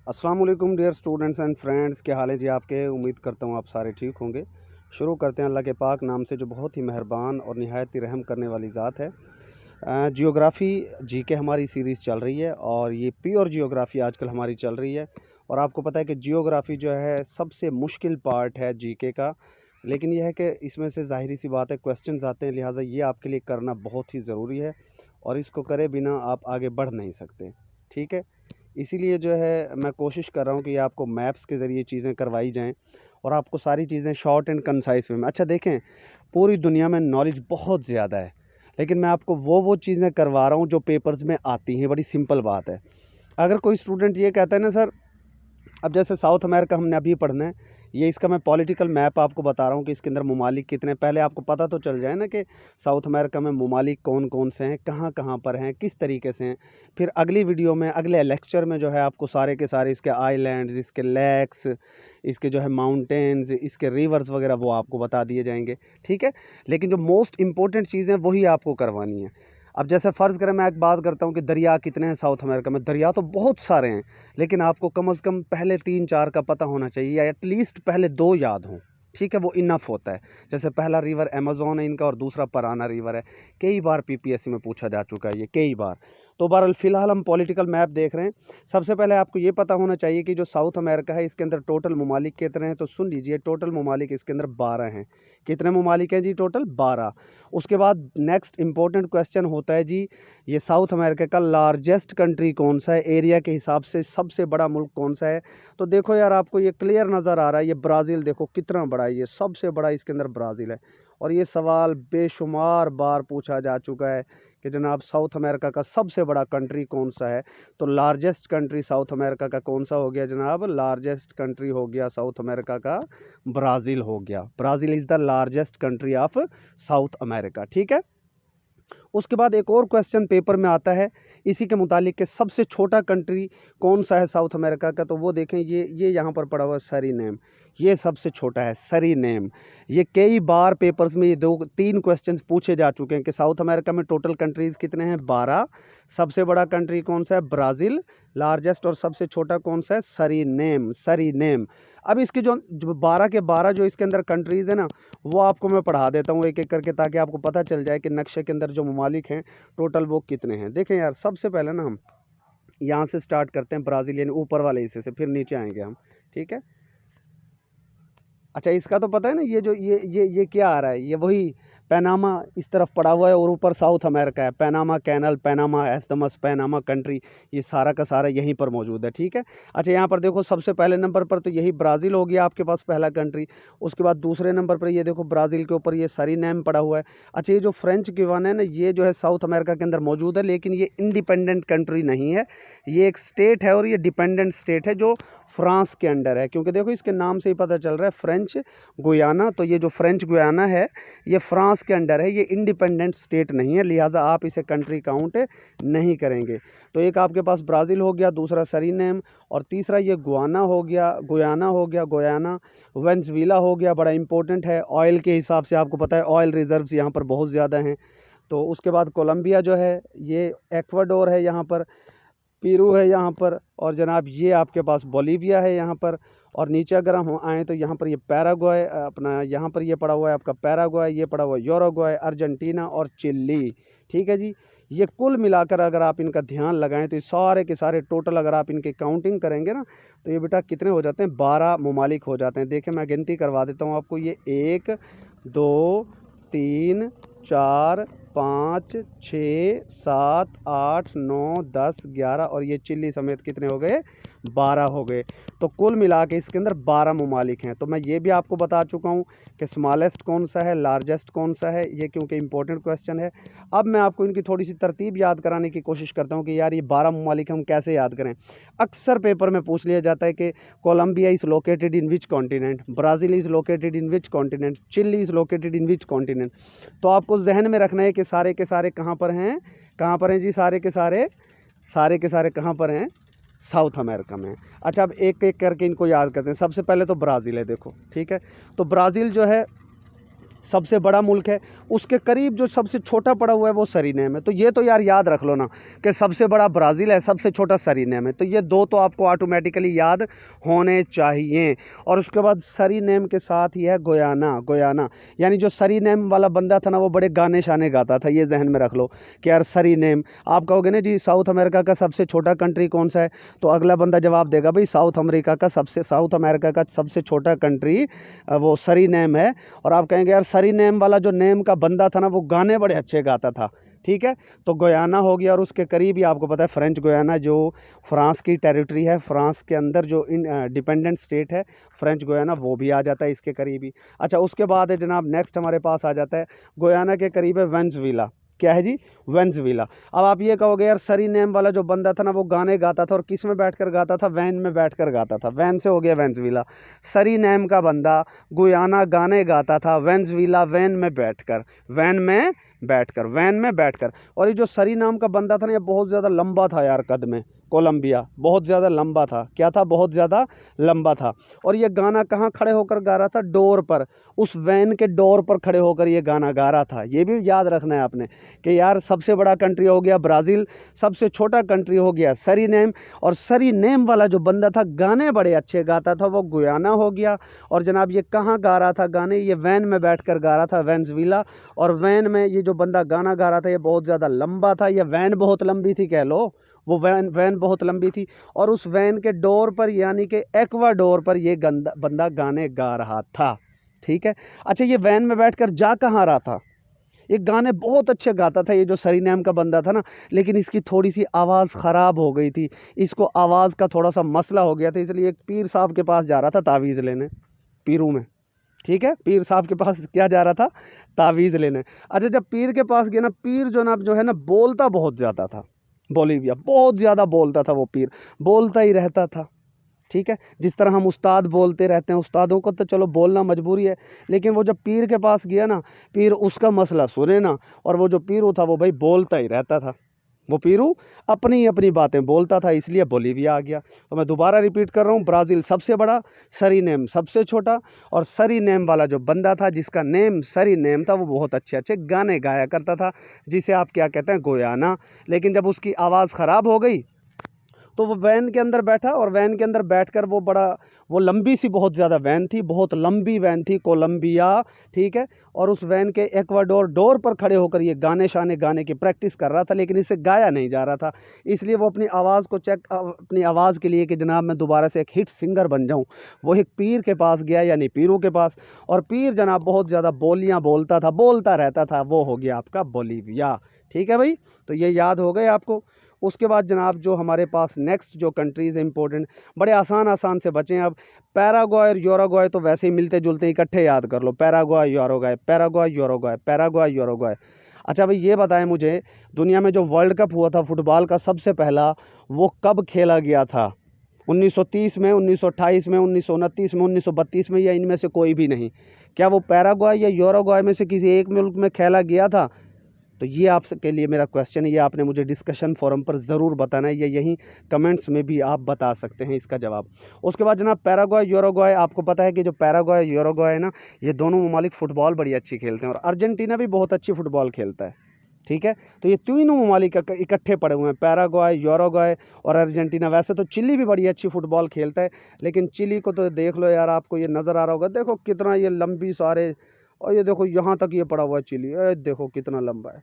अस्सलाम वालेकुम dear students and friends, क्या हाल है जी आपके। उम्मीद करता हूँ आप सारे ठीक होंगे। शुरू करते हैं अल्लाह के पाक नाम से जो बहुत ही मेहरबान और निहायत ही रहम करने वाली ज़ात है। जियोग्राफ़ी जीके हमारी सीरीज़ चल रही है और ये प्योर जियोग्राफ़ी आजकल हमारी चल रही है। और आपको पता है कि जियोग्राफ़ी जो है सबसे मुश्किल पार्ट है जीके का, लेकिन यह है कि इसमें से ज़ाहिरी सी बात है क्वेश्चंस आते हैं, लिहाजा ये आपके लिए करना बहुत ही ज़रूरी है और इसको करे बिना आप आगे बढ़ नहीं सकते। ठीक है, इसीलिए जो है मैं कोशिश कर रहा हूँ कि आपको मैप्स के ज़रिए चीज़ें करवाई जाएँ और आपको सारी चीज़ें शॉर्ट एंड कंसाइज वे में। अच्छा देखें, पूरी दुनिया में नॉलेज बहुत ज़्यादा है, लेकिन मैं आपको वो चीज़ें करवा रहा हूँ जो पेपर्स में आती हैं। बड़ी सिंपल बात है। अगर कोई स्टूडेंट ये कहता है ना सर, अब जैसे साउथ अमेरिका हमने अभी पढ़ना है, ये इसका मैं पॉलिटिकल मैप आपको बता रहा हूँ कि इसके अंदर ममालिक कितने, पहले आपको पता तो चल जाए ना कि साउथ अमेरिका में ममालिक कौन कौन से हैं, कहाँ कहाँ पर हैं, किस तरीके से हैं। फिर अगली वीडियो में, अगले लेक्चर में जो है आपको सारे के सारे इसके आइलैंड्स, इसके लेक्स, इसके जो है माउंटेन्स, इसके रिवर्स वगैरह वो आपको बता दिए जाएंगे। ठीक है, लेकिन जो मोस्ट इंपॉर्टेंट चीज़ें वही आपको करवानी है। अब जैसे फ़र्ज़ करें मैं एक बात करता हूँ कि दरिया कितने हैं साउथ अमेरिका में। दरिया तो बहुत सारे हैं, लेकिन आपको कम से कम पहले 3-4 का पता होना चाहिए, या एटलीस्ट पहले 2 याद हों। ठीक है, वो इनफ होता है। जैसे पहला रिवर अमेज़न है इनका और दूसरा पराना रिवर है। कई बार पीपीएससी में पूछा जा चुका है ये, कई बार। तो बहरहाल फ़िलहाल हम पॉलिटिकल मैप देख रहे हैं। सबसे पहले आपको ये पता होना चाहिए कि जो साउथ अमेरिका है इसके अंदर टोटल ममालिक कितने हैं। तो सुन लीजिए, टोटल ममालिक इसके अंदर 12 हैं। कितने ममालिक हैं जी? टोटल 12। उसके बाद नेक्स्ट इंपॉर्टेंट क्वेश्चन होता है जी, ये साउथ अमेरिका का लार्जेस्ट कंट्री कौन सा है, एरिया के हिसाब से सबसे बड़ा मुल्क कौन सा है। तो देखो यार, आपको ये क्लियर नज़र आ रहा है, ये ब्राज़ील देखो कितना बड़ा है, ये सबसे बड़ा इसके अंदर ब्राज़ील है। और ये सवाल बेशुमार बार पूछा जा चुका है कि जनाब साउथ अमेरिका का सबसे बड़ा कंट्री कौन सा है। तो लार्जेस्ट कंट्री साउथ अमेरिका का कौन सा हो गया जनाब? लार्जेस्ट कंट्री हो गया साउथ अमेरिका का ब्राज़ील हो गया। Brazil is the largest country of south America. ठीक है, उसके बाद एक और क्वेश्चन पेपर में आता है इसी के मुतालिक कि सबसे छोटा कंट्री कौन सा है साउथ अमेरिका का। तो वो देखें, ये यहाँ पर पड़ा हुआ है सरीनेम, ये सबसे छोटा है सरीनेम। ये कई बार पेपर्स में ये 2-3 क्वेश्चंस पूछे जा चुके हैं कि साउथ अमेरिका में टोटल कंट्रीज़ कितने हैं? 12। सबसे बड़ा कंट्री कौन सा है? Brazil largest. और सबसे छोटा कौन सा है? Suriname, Suriname. अब इसके जो 12 के 12 जो इसके अंदर कंट्रीज़ है ना, वो आपको मैं पढ़ा देता हूँ एक एक करके, ताकि आपको पता चल जाए कि नक्शे के अंदर जो ममालिक हैं टोटल वो कितने हैं। देखें यार, सबसे पहले ना हम यहाँ से स्टार्ट करते हैं, ब्राज़ील यानी ऊपर वाले हिस्से से, फिर नीचे आएंगे हम। ठीक है, अच्छा इसका तो पता है ना, ये जो ये क्या आ रहा है, ये वही पैनामा इस तरफ पड़ा हुआ है और ऊपर साउथ अमेरिका है। Panama canal, Panama isthmus, Panama country, ये सारा का सारा यहीं पर मौजूद है। ठीक है, अच्छा यहाँ पर देखो सबसे पहले नंबर पर तो यही ब्राज़ील हो गया आपके पास पहला कंट्री। उसके बाद दूसरे नंबर पर ये देखो ब्राज़ील के ऊपर ये सरीनेम पड़ा हुआ है। अच्छा, ये जो फ्रेंच गियाना है ना, ये जो है साउथ अमेरिका के अंदर मौजूद है, लेकिन ये इंडिपेंडेंट कंट्री नहीं है, ये एक स्टेट है और ये डिपेंडेंट स्टेट है जो फ्रांस के अंडर है। क्योंकि देखो इसके नाम से ही पता चल रहा है फ्रेंच गुयाना, तो ये जो फ्रेंच गुयाना है ये फ्रांस के अंडर है, ये इंडिपेंडेंट स्टेट नहीं है, लिहाजा आप इसे कंट्री काउंट नहीं करेंगे। तो एक आपके पास ब्राज़ील हो गया, दूसरा सरीनेम, और तीसरा ये गुयाना हो गया, गुयाना हो गया, गुयाना। वेनेजुएला हो गया, बड़ा इंपॉर्टेंट है ऑयल के हिसाब से, आपको पता है ऑयल रिजर्व्स यहाँ पर बहुत ज़्यादा हैं। तो उसके बाद कोलंबिया जो है, ये एक्वाडोर है यहाँ पर, पेरू है यहाँ पर, और जनाब ये आपके पास बोलीविया है यहाँ पर। और नीचे अगर हम आएँ तो यहाँ पर ये पैराग्वे, अपना यहाँ पर ये पड़ा हुआ है आपका पैराग्वे, ये पड़ा हुआ है यूरुग्वे, अर्जेंटीना और चिली। ठीक है जी, ये कुल मिलाकर अगर आप इनका ध्यान लगाएं तो ये सारे के सारे टोटल अगर आप इनकी काउंटिंग करेंगे ना, तो ये बेटा कितने हो जाते हैं? 12 ममालिक हो जाते हैं। देखिए मैं गिनती करवा देता हूँ आपको, ये 1 2 3 4 5 6 7 8 9 10 11 और ये चिल्ली समेत कितने हो गए? 12 हो गए। तो कुल मिला के इसके अंदर 12 ममालिक हैं। तो मैं ये भी आपको बता चुका हूँ कि स्मॉलेस्ट कौन सा है, लार्जेस्ट कौन सा है, ये क्योंकि इंपॉर्टेंट क्वेश्चन है। अब मैं आपको इनकी थोड़ी सी तरतीब याद कराने की कोशिश करता हूँ कि यार ये 12 ममालिक हम कैसे याद करें। अक्सर पेपर में पूछ लिया जाता है कि Colombia is located in which continent, Brazil is located in which continent, Chile is located in which continent. तो आपको जहन में रखना है कि सारे के सारे कहाँ पर हैं? कहाँ पर हैं जी? सारे के सारे कहाँ पर हैं? साउथ अमेरिका में। अच्छा, अब एक एक करके इनको याद करते हैं। सबसे पहले तो ब्राज़ील है, देखो। ठीक है, तो ब्राज़ील जो है सबसे बड़ा मुल्क है, उसके करीब जो सबसे छोटा पड़ा हुआ है वो सरीनेम है। तो ये तो यार याद रख लो ना कि सबसे बड़ा ब्राज़ील है, सबसे छोटा सरीनेम है। तो ये दो तो आपको ऑटोमेटिकली याद होने चाहिए। और उसके बाद सरीनेम के साथ ही है गोयाना। गोयाना यानी जो सरीनेम वाला बंदा था ना वो बड़े गाने शाने गाता था, ये जहन में रख लो कि यार सरीनेम। आप कहोगे ना जी साउथ अमेरिका का सबसे छोटा कंट्री कौन सा है, तो अगला बंदा जवाब देगा भाई साउथ अमेरिका का सबसे छोटा कंट्री वो सरीनेम है। और आप कहेंगे यार सरीनेम वाला जो नेम का बंदा था ना वो गाने बड़े अच्छे गाता था, ठीक है। तो गोयाना हो गया। और उसके करीब ही आपको पता है फ्रेंच गोयाना जो फ्रांस की टेरिटरी है, फ्रांस के अंदर जो डिपेंडेंट स्टेट है फ्रेंच गोयाना, वो भी आ जाता है इसके करीब ही। अच्छा उसके बाद है जनाब नेक्स्ट हमारे पास आ जाता है गोयाना के करीब है वेनेजुएला। क्या है जी, वेनेजुएला। अब आप ये कहोगे यार सरीनेम वाला जो बंदा था ना वो गाने गाता था, और किस में बैठकर गाता था, वैन में बैठकर गाता था। वैन से हो गया वेनेजुएला। सरीनेम का बंदा गुयाना गाने गाता था, वेनेजुएला वैन में बैठकर, वैन में बैठकर। और ये जो सरीनाम का बंदा था ना ये बहुत ज़्यादा लंबा था यार कद में। कोलंबिया बहुत ज़्यादा लंबा था। क्या था, बहुत ज़्यादा लंबा था। और ये गाना कहाँ खड़े होकर गा रहा था, डोर पर, उस वैन के डोर पर खड़े होकर ये गाना गा रहा था। ये भी याद रखना है आपने कि यार सबसे बड़ा कंट्री हो गया ब्राज़ील, सबसे छोटा कंट्री हो गया सरीनेम, और सरीनेम वाला जो बंदा था गाने बड़े अच्छे गाता था वो गुयाना हो गया। और जनाब ये कहाँ गा रहा था गाने, ये वैन में बैठकर गा रहा था, वेनेजुएला। और वैन में ये जो बंदा गाना गा रहा था ये बहुत ज़्यादा लंबा था, ये वैन बहुत लंबी थी कह लो, वो वैन बहुत लंबी थी। और उस वैन के डोर पर यानी कि एक्वाडोर पर ये बंदा गाने गा रहा था, ठीक है। अच्छा ये वैन में बैठकर जा कहाँ रहा था, ये गाने बहुत अच्छे गाता था ये जो सरीनेम का बंदा था ना, लेकिन इसकी थोड़ी सी आवाज़ ख़राब हो गई थी, इसको आवाज़ का थोड़ा सा मसला हो गया था, इसलिए एक पीर साहब के पास जा रहा था तावीज़ लेने, पीरू में, ठीक है। पीर साहब के पास क्या जा रहा था, तावीज़ लेने। अच्छा जब पीर के पास गया ना, पीर जो है ना बोलता बहुत ज़्यादा था, बोलीविया बहुत ज़्यादा बोलता था वो पीर, बोलता ही रहता था, ठीक है। जिस तरह हम उस्ताद बोलते रहते हैं, उस्तादों को तो चलो बोलना मजबूरी है, लेकिन वो जब पीर के पास गया ना, पीर उसका मसला सुने ना, और वो जो पीरू था वो भाई बोलता ही रहता था, वो पीरू अपनी अपनी बातें बोलता था, इसलिए बोलीविया आ गया। तो मैं दोबारा रिपीट कर रहा हूँ, ब्राज़ील सबसे बड़ा, सरीनेम सबसे छोटा। और सरीनेम वाला जो बंदा था जिसका नेम सरीनेम था वो बहुत अच्छे अच्छे गाने गाया करता था, जिसे आप क्या कहते हैं, गोयाना। लेकिन जब उसकी आवाज़ ख़राब हो गई तो वो वैन के अंदर बैठा, और वैन के अंदर बैठकर वो लंबी सी बहुत ज़्यादा वैन थी, बहुत लंबी वैन थी, कोलंबिया, ठीक है। और उस वैन के एक्वाडोर डोर पर खड़े होकर ये गाने शाने गाने की प्रैक्टिस कर रहा था, लेकिन इसे गाया नहीं जा रहा था। इसलिए वो अपनी आवाज़ को अपनी आवाज़ के लिए कि जनाब मैं दोबारा से एक हिट सिंगर बन जाऊँ, वो एक पीर के पास गया, यानी पीरू के पास। और पीर जनाब बहुत ज़्यादा बोलियाँ बोलता था, बोलता रहता था, वो हो गया आपका बोलीविया, ठीक है भाई। तो ये याद हो गए आपको। उसके बाद जनाब जो हमारे पास नेक्स्ट जो कंट्रीज़ इंपॉर्टेंट, बड़े आसान से बचे हैं अब। पैराग्वाय और यूरुग्वाय तो वैसे ही मिलते जुलते, इकट्ठे याद कर लो, पैराग्वाय यूरुग्वाय, पैराग्वाय यूरुग्वाय, पैराग्वाय यूरुग्वाय। अच्छा भाई ये बताएं मुझे, दुनिया में जो वर्ल्ड कप हुआ था फुटबॉल का सबसे पहला, वो कब खेला गया था, 1930 में, 1928 में, 1929 में, 1932 में, या इनमें से कोई भी नहीं? क्या वो पैराग्वाय या यूरुग्वाय में से किसी एक मुल्क में खेला गया था? तो ये आपके लिए मेरा क्वेश्चन है, ये आपने मुझे डिस्कशन फोरम पर ज़रूर बताना है, या यहीं कमेंट्स में भी आप बता सकते हैं इसका जवाब। उसके बाद जनाब पैराग्वाय यूरुग्वाय, आपको पता है कि जो पैराग्वाय यूरुग्वाय है ना, ये दोनों ममालिक फ़ुटबॉल बड़ी अच्छी खेलते हैं, और अर्जेंटीना भी बहुत अच्छी फ़ुटबॉल खेलता है, ठीक है। तो ये तीनों ममालिक इकट्ठे पड़े हुए हैं, पैराग्वाय, यूरुग्वाय और अर्जेंटीना। वैसे तो चिली भी बड़ी अच्छी फ़ुटबॉल खेलता है, लेकिन चिली को तो देख लो यार, आपको ये नज़र आ रहा होगा, देखो कितना ये लंबी सारे, और ये देखो यहाँ तक ये पड़ा हुआ है चिली, देखो कितना लंबा है।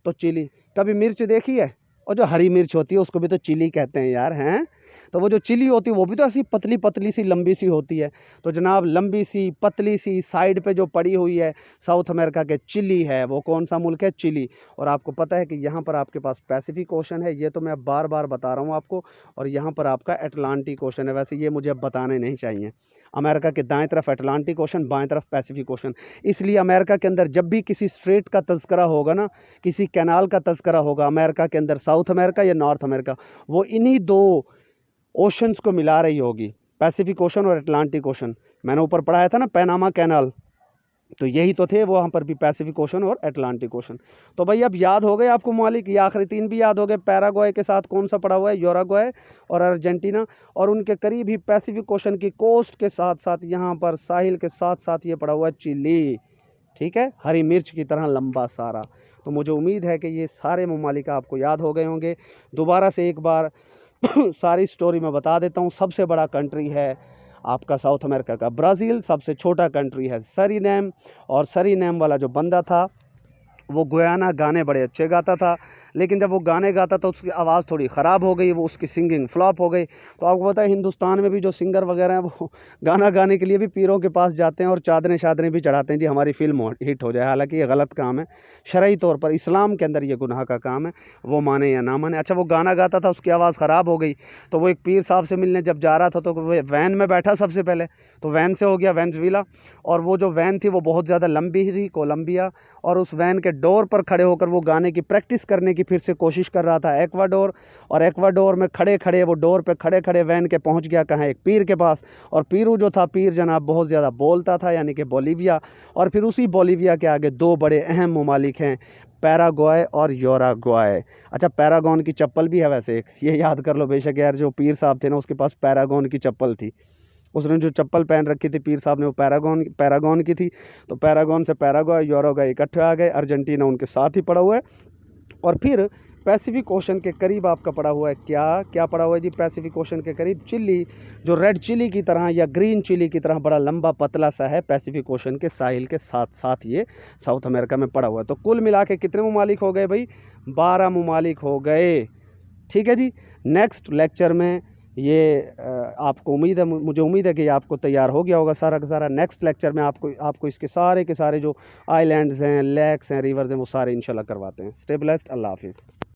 तो चिली, कभी मिर्च देखी है, और जो हरी मिर्च होती है उसको भी तो चिली कहते हैं यार, हैं। तो वो जो चिली होती है वो भी तो ऐसी पतली पतली सी लंबी सी होती है। तो जनाब लंबी सी पतली सी साइड पे जो पड़ी हुई है साउथ अमेरिका के, चिली है, वो कौन सा मुल्क है, चिली। और आपको पता है कि यहाँ पर आपके पास पैसिफिक ओशन है, ये तो मैं बार बार बता रहा हूँ आपको, और यहाँ पर आपका अटलांटिक ओशन है। वैसे ये मुझे अब बताने नहीं चाहिए, अमेरिका के दाएं तरफ अटलांटिक ओशन, बाएं तरफ पैसिफिक ओशन। इसलिए अमेरिका के अंदर जब भी किसी स्ट्रेट का तज़करा होगा ना, किसी कैनाल का तज़करा होगा अमेरिका के अंदर, साउथ अमेरिका या नॉर्थ अमेरिका, वो इन्हीं दो ओशंस को मिला रही होगी, पैसिफिक ओशन और अटलांटिक ओशन। मैंने ऊपर पढ़ाया था ना पैनामा कैनाल, तो यही तो थे वो, वहाँ पर भी पैसिफिक ओशन और अटलांटिक ओशन। तो भाई अब याद हो गए आपको मालिक, ये आखिरी तीन भी याद हो गए। पैराग्वाय के साथ कौन सा पड़ा हुआ है, यूरुग्वाय और अर्जेंटीना, और उनके करीब ही पैसिफिक ओशन की कोस्ट के साथ साथ, यहाँ पर साहिल के साथ साथ ये पड़ा हुआ है चिली, ठीक है, हरी मिर्च की तरह लंबा सारा। तो मुझे उम्मीद है कि ये सारे ममालिक आपको याद हो गए होंगे। दोबारा से एक बार सारी स्टोरी मैं बता देता हूँ। सबसे बड़ा कंट्री है आपका साउथ अमेरिका का ब्राज़ील, सबसे छोटा कंट्री है सरीनेम, और सरीनेम वाला जो बंदा था वो गुयाना गाने बड़े अच्छे गाता था, लेकिन जब वो गाने गाता तो उसकी आवाज़ थोड़ी ख़राब हो गई, वो उसकी सिंगिंग फ्लॉप हो गई। तो आपको पता है हिंदुस्तान में भी जो सिंगर वगैरह हैं वो गाना गाने के लिए भी पीरों के पास जाते हैं और चादरें शादरें भी चढ़ाते हैं जी हमारी फ़िल्म हिट हो जाए। हालांकि ये गलत काम है, शरई तौर पर इस्लाम के अंदर ये गुनाह का काम है, वो माने या ना माने। अच्छा, वो गाना गाता था, उसकी आवाज़ ख़राब हो गई, तो वो एक पीर साहब से मिलने जब जा रहा था तो वो वैन में बैठा सबसे पहले, तो वैन से हो गया वेनेज़ुएला, और वो जो वैन थी वो बहुत ज़्यादा लंबी थी, कोलंबिया, और उस वैन के डोर पर खड़े होकर वो गाने की प्रैक्टिस करने की फिर से कोशिश कर रहा था एक्वाडोर। और एक्वाडोर में खड़े खड़े वो डोर पे खड़े खड़े वैन के पहुंच गया कहाँ, एक पीर के पास। और पीरू जो था, पीर जनाब बहुत ज़्यादा बोलता था, यानी कि बोलीविया। और फिर उसी बोलीविया के आगे दो बड़े अहम ममालिक हैं, पैराग्वाय और यूरुग्वाय। अच्छा, पैरागॉन की चप्पल भी है वैसे एक, ये याद कर लो बेशक यार। जो पीर साहब थे ना, उसके पास पैरागॉन की चप्पल थी, उसने जो चप्पल पहन रखी थी पीर साहब ने, वो पैरागॉन की थी। तो पैरागॉन से पैराग्वाय यूरुग्वाय इकट्ठे आ गए, अर्जेंटीना उनके साथ ही पड़ा हुआ है। और फिर पैसिफिक ओशन के करीब आपका पड़ा हुआ है, क्या क्या पड़ा हुआ है जी, पैसिफिक ओशन के करीब चिली, जो रेड चिली की तरह या ग्रीन चिली की तरह बड़ा लंबा पतला सा है, पैसिफिक ओशन के साहिल के साथ साथ ये साउथ अमेरिका में पड़ा हुआ है। तो कुल मिला के कितने ममालिक हो गए भाई, 12 ममालिक हो गए। ठीक है जी, नेक्स्ट लेक्चर में ये आपको उम्मीद है, मुझे उम्मीद है कि ये आपको तैयार हो गया होगा सारा का सारा। नेक्स्ट लेक्चर में आपको इसके सारे के सारे जो आइलैंड्स हैं, लेक्स हैं, रिवर्स हैं, वो सारे इंशाल्लाह करवाते हैं। स्टे ब्लेस्ड, अल्लाह हाफिज़।